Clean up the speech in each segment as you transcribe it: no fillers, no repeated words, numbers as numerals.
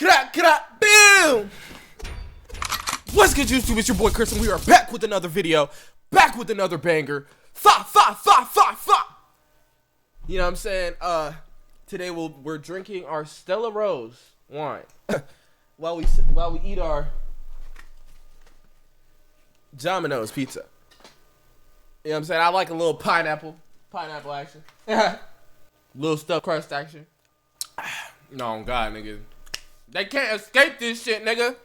Boom! What's good, YouTube? It's your boy Chris, and we are back with another video, back with another banger. You know what I'm saying? Today we're drinking our Stella Rose wine while we eat our Domino's pizza. You know what I'm saying? I like a little pineapple action. Little stuffed crust action. No, God, nigga. They can't escape this shit, nigga.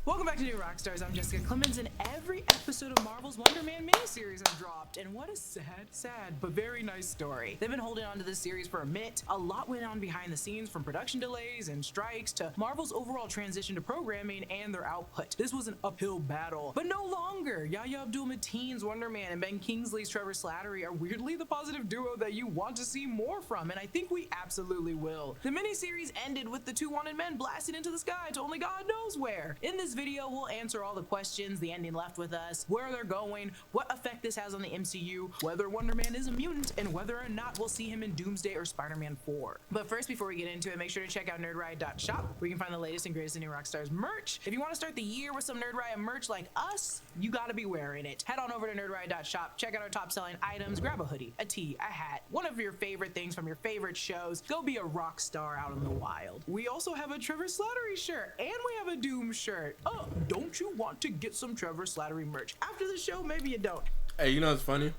Welcome back to New Rockstars. I'm Jessica Clemens, and every episode of Marvel's WonderMan miniseries has dropped. And what a sad, but very nice story. They've been holding on to this series for a minute. A lot went on behind the scenes, from production delays and strikes to Marvel's overall transition to programming and their output. This was an uphill battle, but no longer. Yahya Abdul-Mateen's WonderMan and Ben Kingsley's Trevor Slattery are weirdly the positive duo that you want to see more from, and I think we absolutely will. The miniseries ended with the two wanted men blasting into the sky to only God knows where. In this video, we'll answer all the questions the ending left with us, where they're going, what effect this has on the MCU, whether WonderMan is a mutant, and whether or not we'll see him in Doomsday or Spider-Man 4. But first, before we get into it, make sure to check out nerdriot.shop, where you can find the latest and greatest in New Rockstars merch. If you want to start the year with some Nerd Riot merch like us, you gotta be wearing it. Head on over to nerdriot.shop, check out our top selling items, grab a hoodie, a tee, a hat, one of your favorite things from your favorite shows. Go be a rock star out in the wild. We also have a Trevor Slattery shirt, and we have a Doom shirt. Oh, don't you want to get some Trevor Slattery merch? After the show, maybe you don't. Hey, you know what's funny?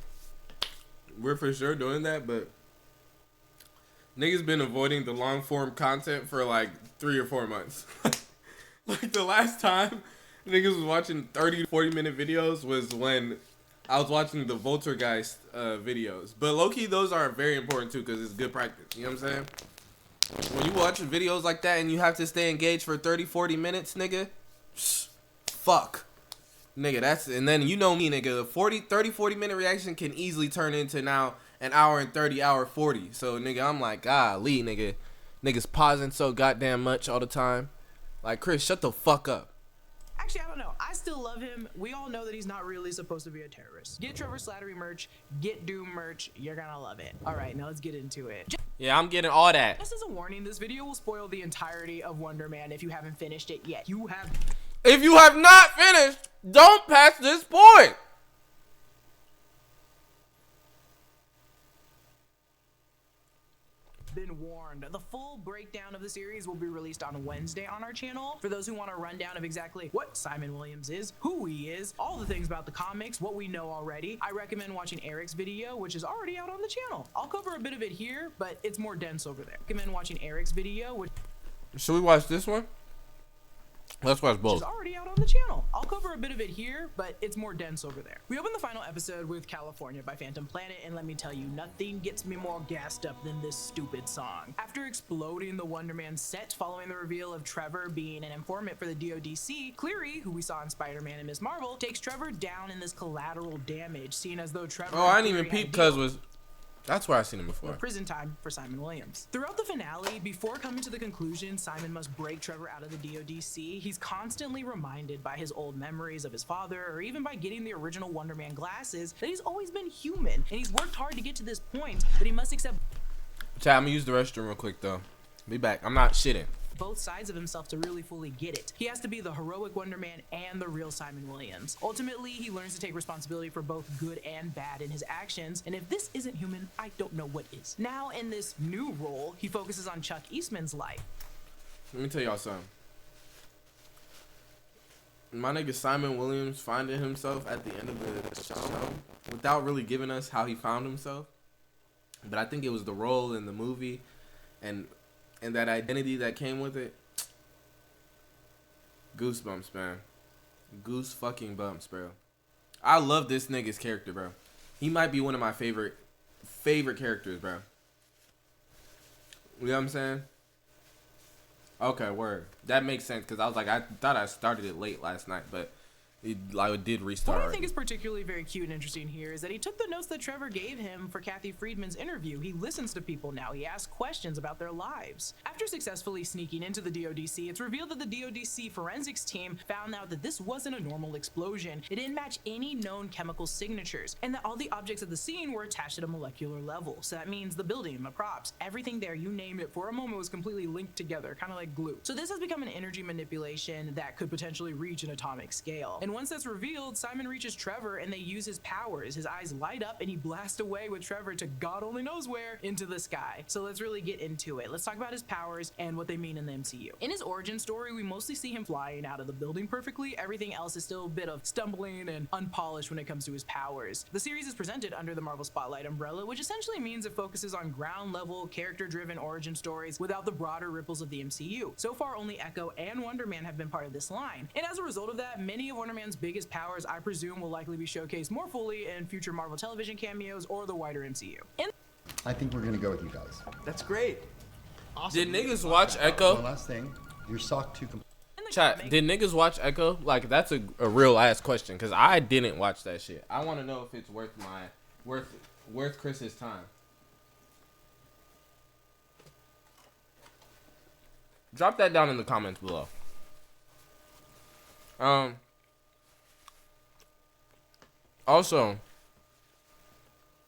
We're for sure doing that, but niggas been avoiding the long form content for like 3 or 4 months. Like the last time niggas was watching 30 to 40 minute videos was when I was watching the Voltergeist videos. But low-key, those are very important too, because it's good practice. You know what I'm saying? When you watch videos like that and you have to stay engaged for 30, 40 minutes, nigga, fuck. Nigga, and then you know me, nigga, 30, 40 minute reaction can easily turn into now an hour and 30, hour 40. So, nigga, I'm like, golly, nigga. Niggas pausing so goddamn much all the time. Like, Chris, shut the fuck up. Actually, I don't know. I still love him. We all know that he's not really supposed to be a terrorist. Get Trevor Slattery merch. Get Doom merch. You're gonna love it. All right, now let's get into it. Yeah, I'm getting all that. Just as a warning, this video will spoil the entirety of WonderMan if you haven't finished it yet. If you have not finished, don't pass this point. Been warned. The full breakdown of the series will be released on Wednesday on our channel. For those who want a rundown of exactly what Simon Williams is, who he is, all the things about the comics, what we know already, I recommend watching Eric's video, which is already out on the channel. I'll cover a bit of it here, but it's more dense over there. Recommend watching Eric's video, which... Should we watch this one? Let's watch both. Which is already out on the channel. I'll cover a bit of it here, but it's more dense over there. We open the final episode with California by Phantom Planet, and let me tell you, nothing gets me more gassed up than this stupid song. After exploding the WonderMan set following the reveal of Trevor being an informant for the DODC, Cleary, who we saw in Spider-Man and Ms. Marvel, takes Trevor down in this collateral damage, seen as though Trevor... Oh, I didn't even peep because was... That's where I've seen him before. Prison time for Simon Williams. Throughout the finale, before coming to the conclusion Simon must break Trevor out of the DODC, he's constantly reminded by his old memories of his father, or even by getting the original WonderMan glasses, that he's always been human, and he's worked hard to get to this point, but he must accept... Chat, I'm gonna use the restroom real quick though. Be back. I'm not shitting. Both sides of himself to really fully get it. He has to be the heroic WonderMan and the real Simon Williams. Ultimately, he learns to take responsibility for both good and bad in his actions, and if this isn't human, I don't know what is. Now, in this new role, he focuses on Chuck Eastman's life. Let me tell y'all something. My nigga Simon Williams finding himself at the end of the show, without really giving us how he found himself, but I think it was the role in the movie and that identity that came with it. Goosebumps, man. Goose fucking bumps, bro. I love this nigga's character, bro. He might be one of my favorite characters, bro. You know what I'm saying? Okay, word. That makes sense, because I was like, I thought I started it late last night, but it did restart. What I think is particularly very cute and interesting here is that he took the notes that Trevor gave him for Kathy Friedman's interview. He listens to people now. He asks questions about their lives. After successfully sneaking into the DODC, it's revealed that the DODC forensics team found out that this wasn't a normal explosion. It didn't match any known chemical signatures, and that all the objects at the scene were attached at a molecular level. So that means the building, the props, everything there, you name it, for a moment was completely linked together, kind of like glue. So this has become an energy manipulation that could potentially reach an atomic scale. And once that's revealed, Simon reaches Trevor and they use his powers. His eyes light up and he blasts away with Trevor to God only knows where, into the sky. So let's really get into it. Let's talk about his powers and what they mean in the MCU. In his origin story, we mostly see him flying out of the building perfectly. Everything else is still a bit of stumbling and unpolished when it comes to his powers. The series is presented under the Marvel Spotlight umbrella, which essentially means it focuses on ground level, character-driven origin stories without the broader ripples of the MCU. So far, only Echo and Wonder Man have been part of this line. And as a result of that, many of Wonder Man's biggest powers, I presume, will likely be showcased more fully in future Marvel television cameos or the wider MCU. I think we're gonna go with you guys. That's great. Did Awesome. niggas watch One Echo? last thing, your sock too. Chat, did niggas watch Echo? Like, that's a real ass question, because I didn't watch that shit. I want to know if it's worth Chris's time. Drop that down in the comments below. Also,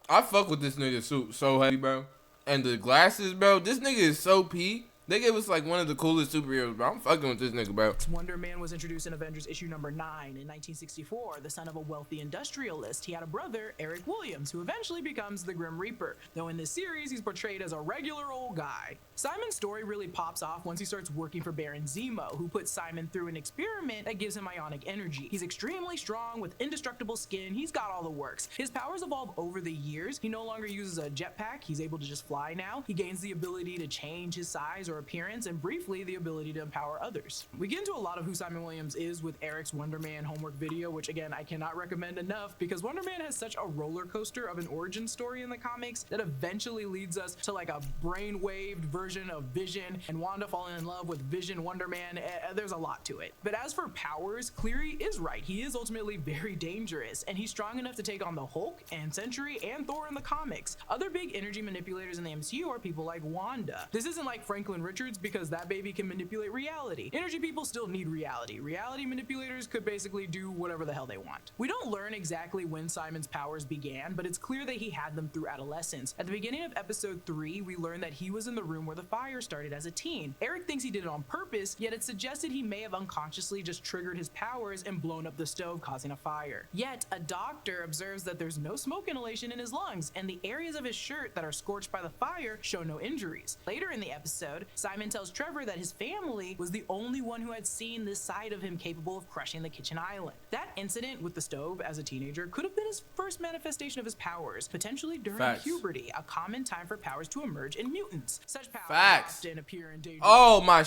I fuck with this nigga suit so heavy, bro. And the glasses, bro. This nigga is so P. They gave us like one of the coolest superheroes, bro. I'm fucking with this nigga, bro. Wonder Man was introduced in Avengers issue number 9 in 1964. The son of a wealthy industrialist, he had a brother, Eric Williams, who eventually becomes the Grim Reaper. Though in this series, he's portrayed as a regular old guy. Simon's story really pops off once he starts working for Baron Zemo, who puts Simon through an experiment that gives him ionic energy. He's extremely strong with indestructible skin. He's got all the works. His powers evolve over the years. He no longer uses a jetpack. He's able to just fly now. He gains the ability to change his size or appearance, and briefly the ability to empower others. We get into a lot of who Simon Williams is with Eric's Wonder Man homework video, which again I cannot recommend enough because Wonder Man has such a roller coaster of an origin story in the comics that eventually leads us to like a brainwaved version of Vision and Wanda falling in love with Vision Wonder Man. There's a lot to it. But as for powers, Cleary is right. He is ultimately very dangerous, and he's strong enough to take on the Hulk and Sentry and Thor in the comics. Other big energy manipulators in the MCU are people like Wanda. This isn't like Franklin Richards because that baby can manipulate reality. Energy people still need reality. Reality manipulators could basically do whatever the hell they want. We don't learn exactly when Simon's powers began, but it's clear that he had them through adolescence. At the beginning of episode 3, we learn that he was in the room where the fire started as a teen. Eric thinks he did it on purpose, yet it's suggested he may have unconsciously just triggered his powers and blown up the stove, causing a fire. Yet, a doctor observes that there's no smoke inhalation in his lungs, and the areas of his shirt that are scorched by the fire show no injuries. Later in the episode, Simon tells Trevor that his family was the only one who had seen this side of him capable of crushing the kitchen island. That incident with the stove as a teenager could have been his first manifestation of his powers, potentially during puberty, a common time for powers to emerge in mutants. Such powers often appear in dangerous. Oh my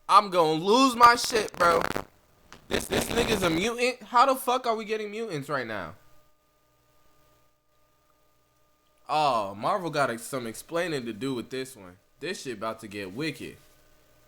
I'm gonna lose my shit, bro. This nigga's a mutant? How the fuck are we getting mutants right now? Oh, Marvel got some explaining to do with this one. This shit about to get wicked.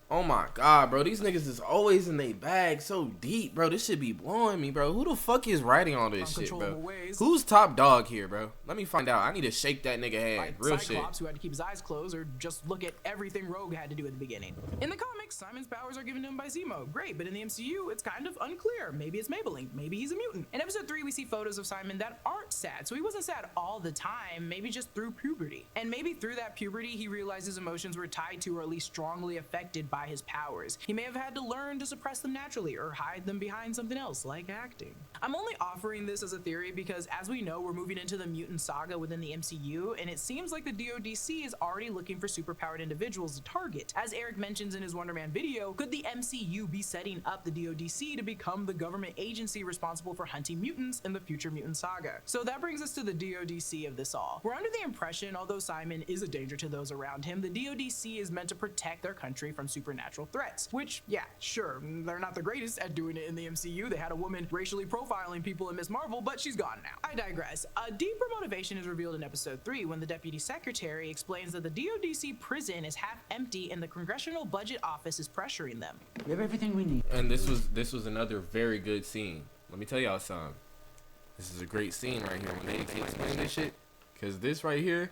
Oh my god, bro. These niggas is always in they bag so deep, bro. This shit be blowing me, bro. Who the fuck is writing all this shit, bro? Who's top dog here, bro? Let me find out. I need to shake that nigga head. Like real Cyclops, shit. Who had to keep his eyes closed or just look at everything Rogue had to do at the beginning. In the comics, Simon's powers are given to him by Zemo. Great, but in the MCU, it's kind of unclear. Maybe it's Maybelline. Maybe he's a mutant. In episode 3, we see photos of Simon that aren't sad. So he wasn't sad all the time, maybe just through puberty. And maybe through that puberty, he realized his emotions were tied to or at least strongly affected by his powers. He may have had to learn to suppress them naturally or hide them behind something else, like acting. I'm only offering this as a theory because, as we know, we're moving into the mutant saga within the MCU, and it seems like the DODC is already looking for superpowered individuals to target. As Eric mentions in his Wonder Man video, could the MCU be setting up the DODC to become the government agency responsible for hunting mutants in the future mutant saga? So that brings us to the DODC of this all. We're under the impression, although Simon is a danger to those around him, the DODC is meant to protect their country from super supernatural threats, which, yeah, sure, they're not the greatest at doing it in the MCU. They had a woman racially profiling people in Miss Marvel, but she's gone now. I digress. A deeper motivation is revealed in episode 3 when the deputy secretary explains that the DODC prison is half empty and the Congressional Budget Office is pressuring them. We have everything we need. And this was another very good scene. Let me tell y'all something. This is a great scene right here when they explain this shit, because this right here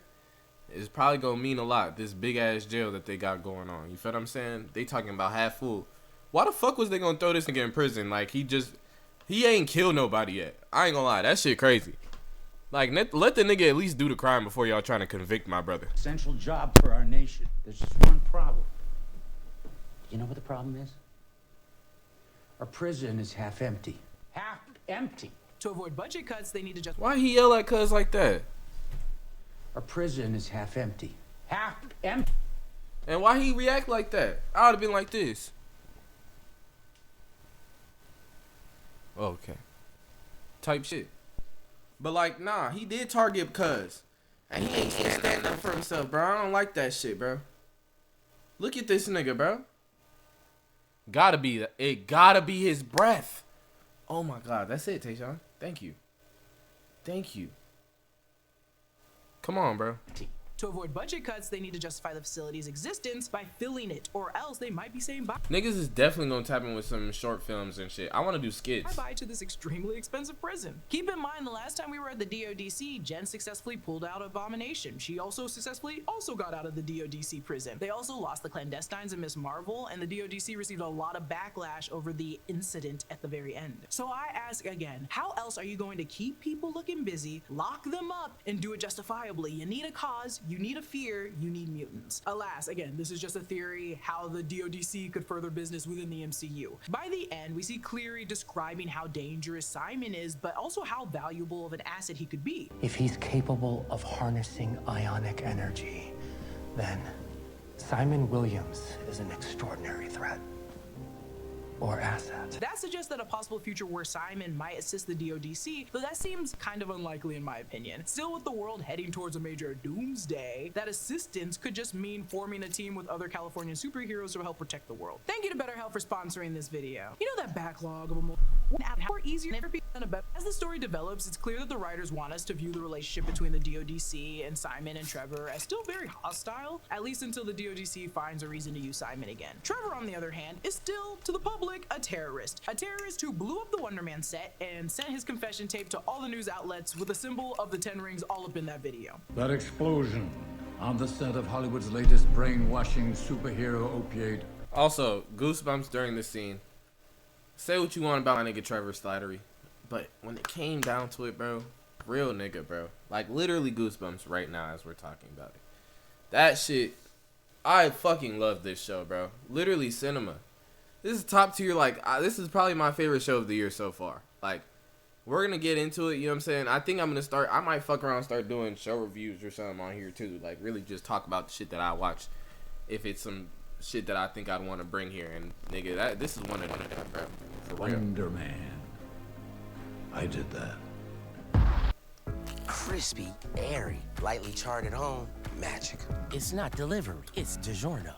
is probably gonna mean a lot. This big ass jail that they got going on. You feel what I'm saying? They talking about half full. Why the fuck was they gonna throw this nigga in prison? Like he ain't killed nobody yet. I ain't gonna lie, that shit crazy. Like let the nigga at least do the crime before y'all trying to convict my brother. Essential job for our nation. There's just one problem. You know what the problem is? Our prison is half empty. Half empty. To avoid budget cuts, they need to just... Why he yell at cuz like that? Our prison is half empty. Half empty. And why he react like that? I would have been like this. Okay. Type shit. But like, nah, he did target cuz. And he ain't standing up for himself, bro. I don't like that shit, bro. Look at this nigga, bro. It gotta be his breath. Oh my god, that's it, Tayshawn. Thank you. Thank you. Come on, bro. To avoid budget cuts, they need to justify the facility's existence by filling it, or else they might be saying bye. Niggas is definitely gonna tap in with some short films and shit. I want to do skits. Bye to this extremely expensive prison. Keep in mind, the last time we were at the DODC, Jen successfully pulled out Abomination. She also successfully got out of the DODC prison. They also lost the clandestines in Miss Marvel, and the DODC received a lot of backlash over the incident at the very end. So I ask again, how else are you going to keep people looking busy, lock them up, and do it justifiably? You need a cause, you need a fear, you need mutants. Alas, again, this is just a theory how the DODC could further business within the MCU. By the end, we see Cleary describing how dangerous Simon is, but also how valuable of an asset he could be. If he's capable of harnessing ionic energy, then Simon Williams is an extraordinary threat. Or asset. That suggests that a possible future where Simon might assist the DODC, though that seems kind of unlikely in my opinion. Still, with the world heading towards a major doomsday, that assistance could just mean forming a team with other Californian superheroes to help protect the world. Thank you to BetterHelp for sponsoring this video. You know that backlog of a how easier never be done about. As the story develops, it's clear that the writers want us to view the relationship between the DODC and Simon and Trevor as still very hostile, at least until the DODC finds a reason to use Simon again. Trevor, on the other hand, is still, to the public, a terrorist who blew up the WonderMan set and sent his confession tape to all the news outlets with a symbol of the 10 rings all up in that video. That explosion on the set of Hollywood's latest brainwashing superhero opiate. Also, goosebumps during this scene. Say what you want about my nigga Trevor Slattery, but when it came down to it, bro, real nigga, bro. Like, literally goosebumps right now as we're talking about it. That shit, I fucking love this show, bro. Literally cinema. This is top tier, like, this is probably my favorite show of the year so far. Like, we're gonna get into it, you know what I'm saying? I think I'm gonna start, I might fuck around and start doing show reviews or something on here too. Like, really just talk about the shit that I watch. If it's some shit that I think I'd want to bring here. And, nigga, this is one of them, bro. For real. WonderMan. I did that. Crispy, airy, lightly charted home, magic. It's not delivery, it's DiGiorno.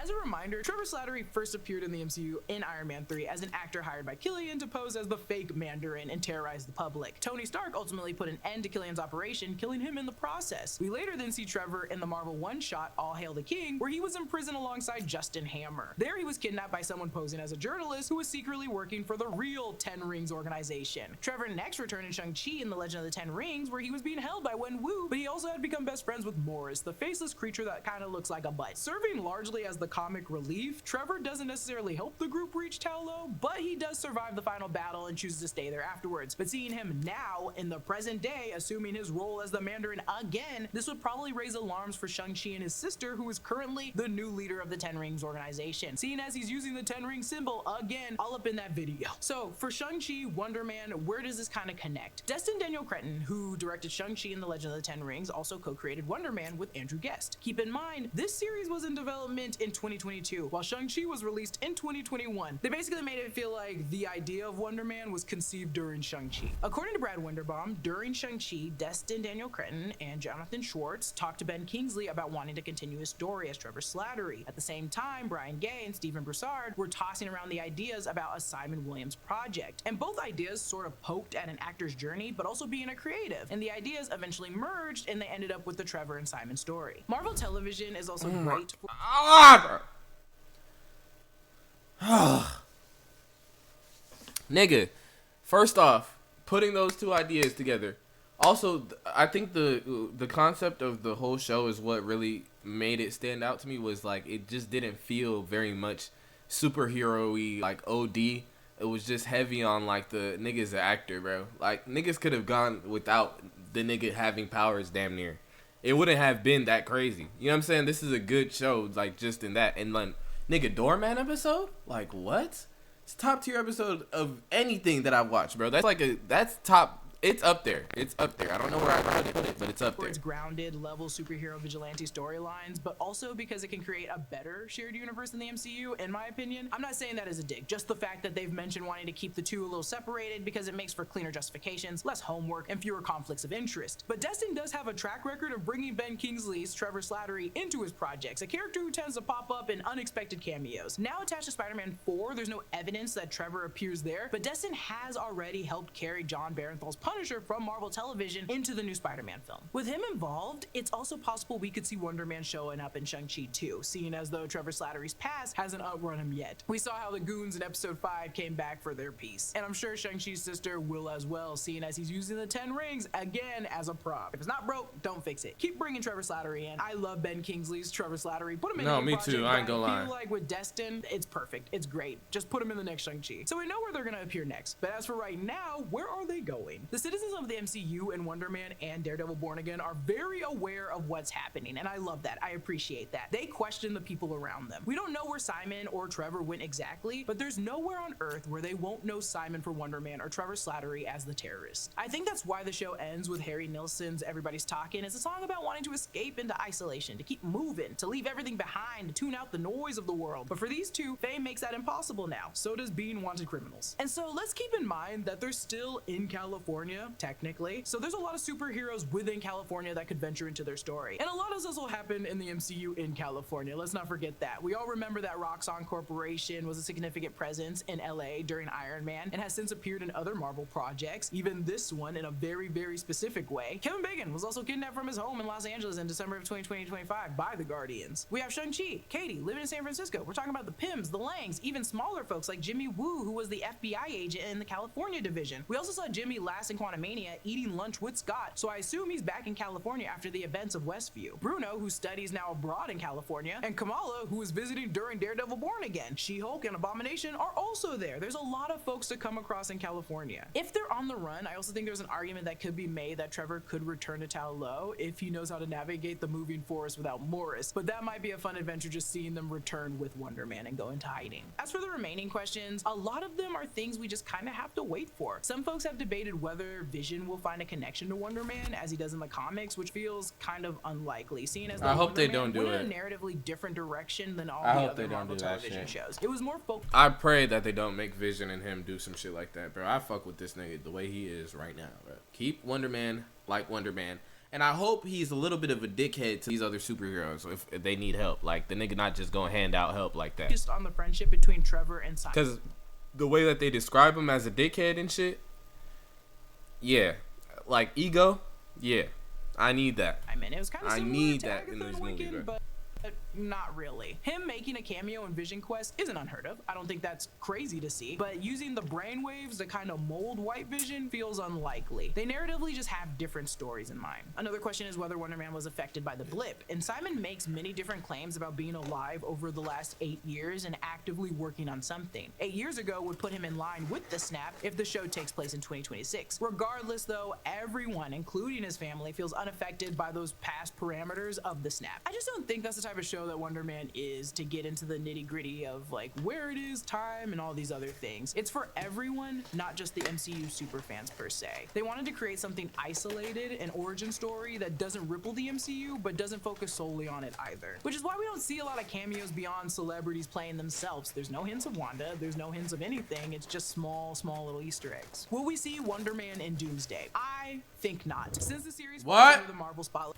As a reminder, Trevor Slattery first appeared in the MCU in Iron Man 3 as an actor hired by Killian to pose as the fake Mandarin and terrorize the public. Tony Stark ultimately put an end to Killian's operation, killing him in the process. We later then see Trevor in the Marvel one-shot All Hail the King, where he was in prison alongside Justin Hammer. There he was kidnapped by someone posing as a journalist who was secretly working for the real Ten Rings organization. Trevor next returned in Shang-Chi in The Legend of the Ten Rings, where he was being held by Wen Wu, but he also had become best friends with Morris, the faceless creature that kind of looks like a butt. Serving largely as the comic relief, Trevor doesn't necessarily help the group reach Taolo, but he does survive the final battle and chooses to stay there afterwards. But seeing him now, in the present day, assuming his role as the Mandarin again, this would probably raise alarms for Shang-Chi and his sister, who is currently the new leader of the Ten Rings organization, seeing as he's using the Ten Ring symbol again all up in that video. So for Shang-Chi, WonderMan, where does this kind of connect? Destin Daniel Cretton, who directed Shang-Chi and the Legend of the Ten Rings, also co-created WonderMan with Andrew Guest. Keep in mind, this series was in development in 2020 2022, while Shang-Chi was released in 2021. They basically made it feel like the idea of Wonder Man was conceived during Shang-Chi. According to Brad Winderbaum, during Shang-Chi, Destin Daniel Cretton and Jonathan Schwartz talked to Ben Kingsley about wanting to continue his story as Trevor Slattery. At the same time, Brian Gay and Stephen Broussard were tossing around the ideas about a Simon Williams project, and both ideas sort of poked at an actor's journey, but also being a creative, and the ideas eventually merged and they ended up with the Trevor and Simon story. Marvel Television is also great for Nigga, first off, putting those two ideas together. Also, I think the concept of the whole show is what really made it stand out to me, was like it just didn't feel very much superhero-y, like OD. It was just heavy on like the nigga's an actor, bro. Like niggas could have gone without the nigga having powers damn near. It wouldn't have been that crazy. You know what I'm saying? This is a good show, like just in that. And like, nigga, Doorman episode? Like what? It's top tier episode of anything that I've watched, bro. That's top. It's up there. It's up there. I don't know where I put it, but it's up there. Its grounded level superhero vigilante storylines, but also because it can create a better shared universe than the MCU, in my opinion. I'm not saying that as a dig, just the fact that they've mentioned wanting to keep the two a little separated because it makes for cleaner justifications, less homework, and fewer conflicts of interest. But Destin does have a track record of bringing Ben Kingsley's Trevor Slattery into his projects, a character who tends to pop up in unexpected cameos. Now attached to Spider-Man 4, there's no evidence that Trevor appears there, but Destin has already helped carry John Barenthal's Punisher from Marvel Television into the new Spider-Man film. With him involved, it's also possible we could see Wonder Man showing up in Shang-Chi 2, seeing as though Trevor Slattery's past hasn't outrun him yet. We saw how the goons in episode 5 came back for their piece, and I'm sure Shang-Chi's sister will as well, seeing as he's using the 10 rings again as a prop. If it's not broke, don't fix it. Keep bringing Trevor Slattery in. I love Ben Kingsley's Trevor Slattery. Put him in No, me project, too. I ain't gonna but lie. I feel like with Destin, it's perfect. It's great. Just put him in the next Shang-Chi. So we know where they're gonna appear next, but as for right now, where are they going? The citizens of the MCU and Wonder Man and Daredevil Born Again are very aware of what's happening, and I love that. I appreciate that. They question the people around them. We don't know where Simon or Trevor went exactly, but there's nowhere on Earth where they won't know Simon for Wonder Man or Trevor Slattery as the terrorist. I think that's why the show ends with Harry Nilsson's Everybody's Talking. It's a song about wanting to escape into isolation, to keep moving, to leave everything behind, to tune out the noise of the world. But for these two, fame makes that impossible now. So does being wanted criminals. And so let's keep in mind that they're still in California, technically. So there's a lot of superheroes within California that could venture into their story. And a lot of this will happen in the MCU in California. Let's not forget that. We all remember that Roxxon Corporation was a significant presence in LA during Iron Man and has since appeared in other Marvel projects, even this one in a very, very specific way. Kevin Bacon was also kidnapped from his home in Los Angeles in December of 2025 by the Guardians. We have Shang-Chi, Katie, living in San Francisco. We're talking about the Pims, the Langs, even smaller folks like Jimmy Woo, who was the FBI agent in the California division. We also saw Jimmy last in Quantumania eating lunch with Scott, so I assume he's back in California after the events of Westview. Bruno, who studies now abroad in California, and Kamala, who was visiting during Daredevil Born Again. She-Hulk and Abomination are also there. There's a lot of folks to come across in California. If they're on the run, I also think there's an argument that could be made that Trevor could return to Ta Lo if he knows how to navigate the moving forest without Morris, but that might be a fun adventure just seeing them return with Wonder Man and go into hiding. As for the remaining questions, a lot of them are things we just kind of have to wait for. Some folks have debated whether Vision will find a connection to Wonder Man as he does in the comics, which feels kind of unlikely, seeing as I hope they don't do went in it. a narratively different direction than all I the hope other they don't Marvel do that television shit. shows. It was more focused. I pray that they don't make Vision and him do some shit like that, bro. I fuck with this nigga the way he is right now, bro. Keep Wonder Man like Wonder Man. And I hope he's a little bit of a dickhead to these other superheroes if they need help. Like, the nigga not just gonna hand out help like that. Just on the friendship between Trevor and Simon. Because the way that they describe him as a dickhead and shit, yeah. Like, ego, yeah. I need that. I mean, it was kind of I similar need to that Agatha in this and movie, Wiccan, bro. but not really. Him making a cameo in Vision Quest isn't unheard of. I don't think that's crazy to see, but using the brainwaves to kind of mold White Vision feels unlikely. They narratively just have different stories in mind. Another question is whether Wonder Man was affected by the blip, and Simon makes many different claims about being alive over the last 8 years and actively working on something. 8 years ago would put him in line with the snap if the show takes place in 2026. Regardless though, everyone, including his family, feels unaffected by those past parameters of the snap. I just don't think that's the type of show show that Wonder Man is to get into the nitty gritty of like where it is, time, and all these other things. It's for everyone, not just the MCU superfans per se. They wanted to create something isolated, an origin story that doesn't ripple the MCU, but doesn't focus solely on it either. Which is why we don't see a lot of cameos beyond celebrities playing themselves. There's no hints of Wanda, there's no hints of anything, it's just small little Easter eggs. Will we see Wonder Man in Doomsday? I think not. Since the series falls under the Marvel spotlight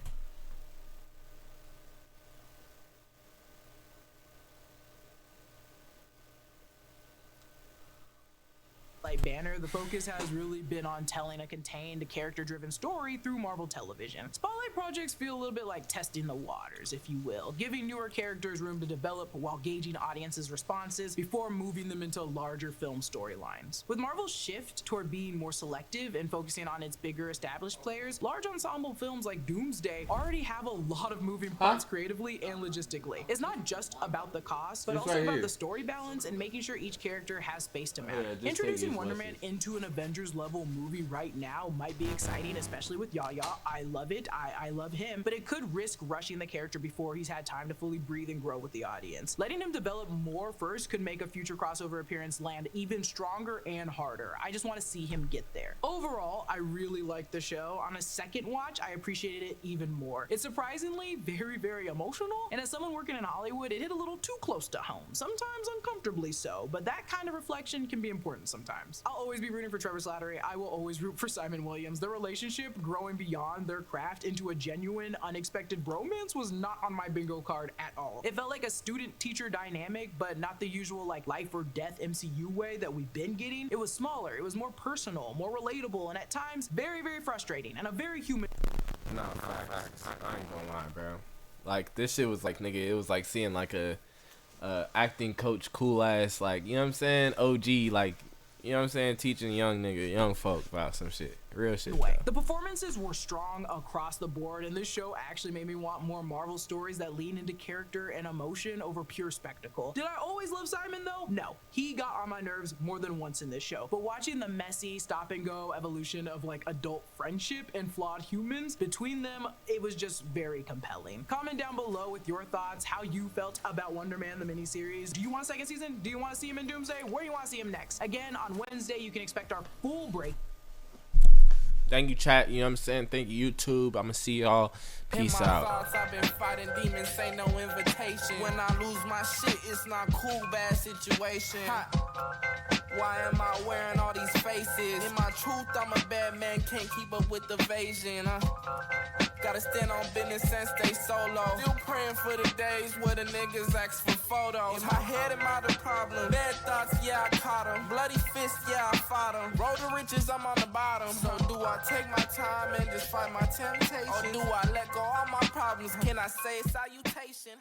banner, the focus has really been on telling a contained, character-driven story through Marvel Television. Spotlight projects feel a little bit like testing the waters, if you will, giving newer characters room to develop while gauging audiences' responses before moving them into larger film storylines. With Marvel's shift toward being more selective and focusing on its bigger established players, large ensemble films like Doomsday already have a lot of moving parts creatively and logistically. It's not just about the cost, but also about the story balance and making sure each character has space to matter. Introducing Wonder Man into an Avengers level movie right now might be exciting, especially with Yaya. I love it, I love him, but it could risk rushing the character before he's had time to fully breathe and grow with the audience. Letting him develop more first could make a future crossover appearance land even stronger and harder. I just want to see him get there. Overall, I really liked the show. On a second watch, I appreciated it even more. It's surprisingly very emotional, and as someone working in Hollywood, it hit a little too close to home, sometimes uncomfortably so, but that kind of reflection can be important sometimes. I'll always be rooting for Trevor Slattery. I will always root for Simon Williams. Their relationship growing beyond their craft into a genuine, unexpected bromance was not on my bingo card at all. It felt like a student-teacher dynamic, but not the usual like life or death MCU way that we've been getting. It was smaller, it was more personal, more relatable, and at times very frustrating, and a very human. Nah, facts. I ain't gonna lie, bro. Like, this shit was like, nigga, it was like seeing like a acting coach, cool ass, like, you know what I'm saying, OG, like, you know what I'm saying, teaching young folk about some shit. Real shit. The performances were strong across the board, and this show actually made me want more Marvel stories that lean into character and emotion over pure spectacle. Did I always love Simon though? No. He got on my nerves more than once in this show. But watching the messy, stop and go evolution of like adult friendship and flawed humans between them, it was just very compelling. Comment down below with your thoughts, how you felt about Wonder Man the miniseries. Do you want a second season? Do you want to see him in Doomsday? Where do you want to see him next? Again, on Wednesday, you can expect our full break. Thank you, chat. You know what I'm saying? Thank you, YouTube. I'm gonna see y'all. Peace out. Thoughts, I've been fighting demons, ain't no invitation. When I lose my shit, it's not cool, bad situation. Why am I wearing all these faces? In my truth, I'm a bad man, can't keep up with the evasion. Gotta stand on business and stay solo. Still praying for the days where the niggas ask for photos. In my head, am I the problem? Bad thoughts, yeah, I caught them. Bloody fists, yeah, I fought them. Road to riches, I'm on the bottom. So do I take my time and just fight my temptation? Or do I let go all my problems? Can I say salutation?